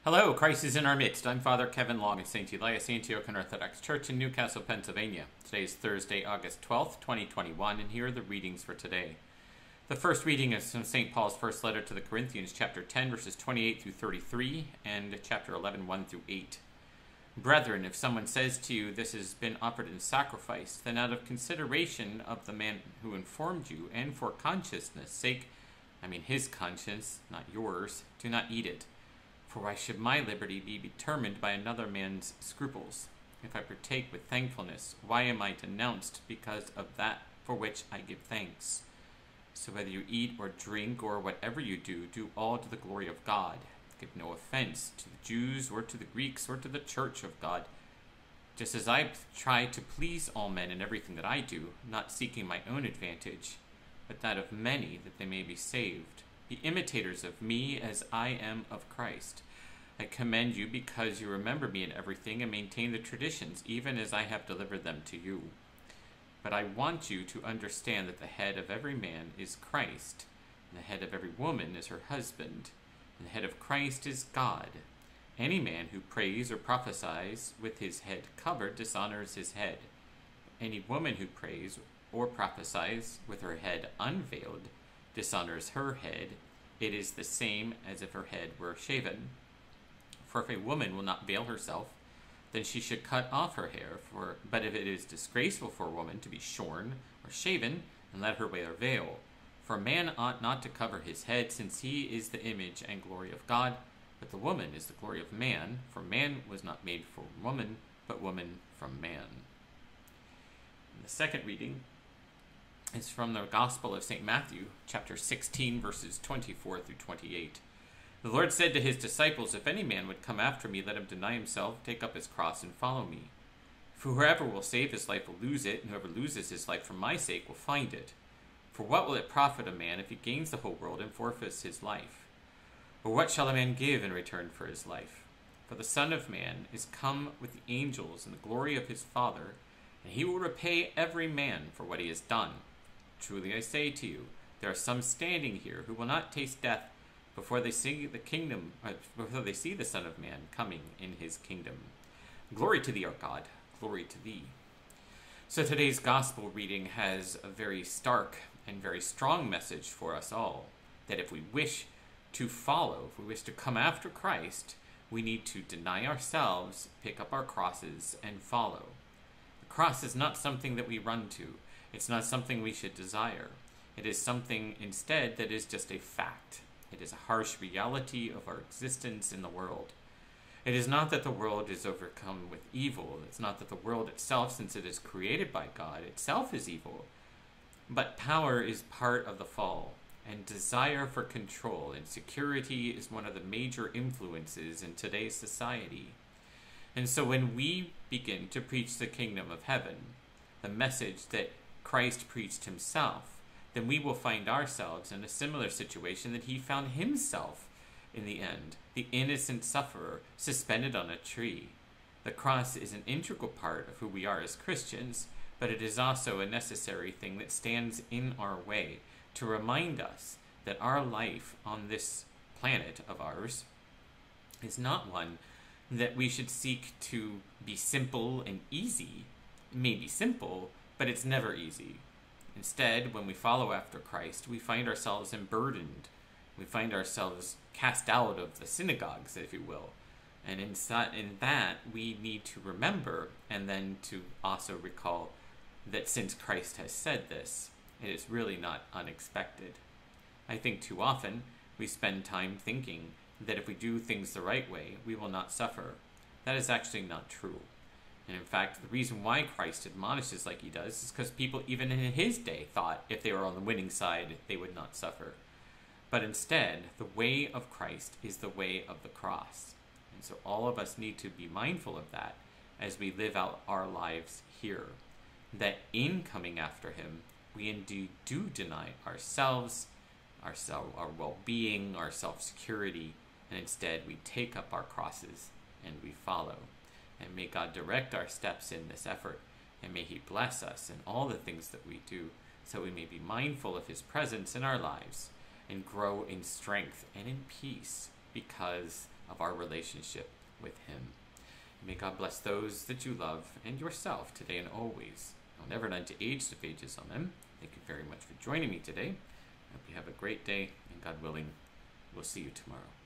Hello, Christ is in our midst. I'm Father Kevin Long of St. Elias Antiochian Orthodox Church in Newcastle, Pennsylvania. Today is Thursday, August 12th, 2021, and here are the readings for today. The first reading is from St. Paul's first letter to the Corinthians, chapter 10, verses 28 through 33, and chapter 11, 1 through 8. Brethren, if someone says to you, this has been offered in sacrifice, then out of consideration of the man who informed you, and for consciousness' sake, his conscience, not yours, do not eat it. For why should my liberty be determined by another man's scruples? If I partake with thankfulness, why am I denounced because of that for which I give thanks? So whether you eat or drink or whatever you do, do all to the glory of God. Give no offense to the Jews or to the Greeks or to the church of God, just as I try to please all men in everything that I do, not seeking my own advantage, but that of many, that they may be saved. Be imitators of me as I am of Christ. I commend you because you remember me in everything and maintain the traditions, even as I have delivered them to you. But I want you to understand that the head of every man is Christ, and the head of every woman is her husband, and the head of Christ is God. Any man who prays or prophesies with his head covered dishonors his head. Any woman who prays or prophesies with her head unveiled dishonors her head. It is the same as if her head were shaven. For if a woman will not veil herself, then she should cut off her hair. But if it is disgraceful for a woman to be shorn or shaven, then let her wear a veil. For a man ought not to cover his head, since he is the image and glory of God, but the woman is the glory of man. For man was not made for woman, but woman from man. And the second reading is from the Gospel of St. Matthew, chapter 16, verses 24 through 28. The Lord said to his disciples, if any man would come after me, let him deny himself, take up his cross, and follow me. For whoever will save his life will lose it, and whoever loses his life for my sake will find it. For what will it profit a man if he gains the whole world and forfeits his life? Or what shall a man give in return for his life? For the Son of Man is come with the angels in the glory of his Father, and he will repay every man for what he has done. Truly I say to you, there are some standing here who will not taste death before they see the Son of Man coming in his kingdom. Glory to thee, our God, glory to thee. So today's gospel reading has a very stark and very strong message for us all, that if we wish to follow, if we wish to come after Christ, we need to deny ourselves, pick up our crosses, and follow. The cross is not something that we run to. It's not something we should desire. It is something instead that is just a fact. It is a harsh reality of our existence in the world. It is not that the world is overcome with evil. It's not that the world itself, since it is created by God, itself is evil. But power is part of the fall, and desire for control and security is one of the major influences in today's society. And so when we begin to preach the kingdom of heaven, the message that Christ preached himself, then we will find ourselves in a similar situation that he found himself in the end, the innocent sufferer suspended on a tree. The cross is an integral part of who we are as Christians, but it is also a necessary thing that stands in our way to remind us that our life on this planet of ours is not one that we should seek to be simple and easy. It may be simple, but it's never easy. Instead, when we follow after Christ, we find ourselves emburdened. We find ourselves cast out of the synagogues, if you will. And in that, we need to remember and then to also recall that since Christ has said this, it is really not unexpected. I think too often we spend time thinking that if we do things the right way, we will not suffer. That is actually not true. And in fact, the reason why Christ admonishes like he does is because people even in his day thought if they were on the winning side, they would not suffer. But instead, the way of Christ is the way of the cross. And so all of us need to be mindful of that as we live out our lives here. That in coming after him, we indeed do deny ourselves, our well-being, our self-security, and instead we take up our crosses and we follow. And may God direct our steps in this effort, and may he bless us in all the things that we do, so we may be mindful of his presence in our lives and grow in strength and in peace, because of our relationship with Him. May God bless those that you love and yourself today and always. I'll never learn to age of ages. Amen. Thank you very much for joining me today. I hope you have a great day, and God willing, we'll see you tomorrow.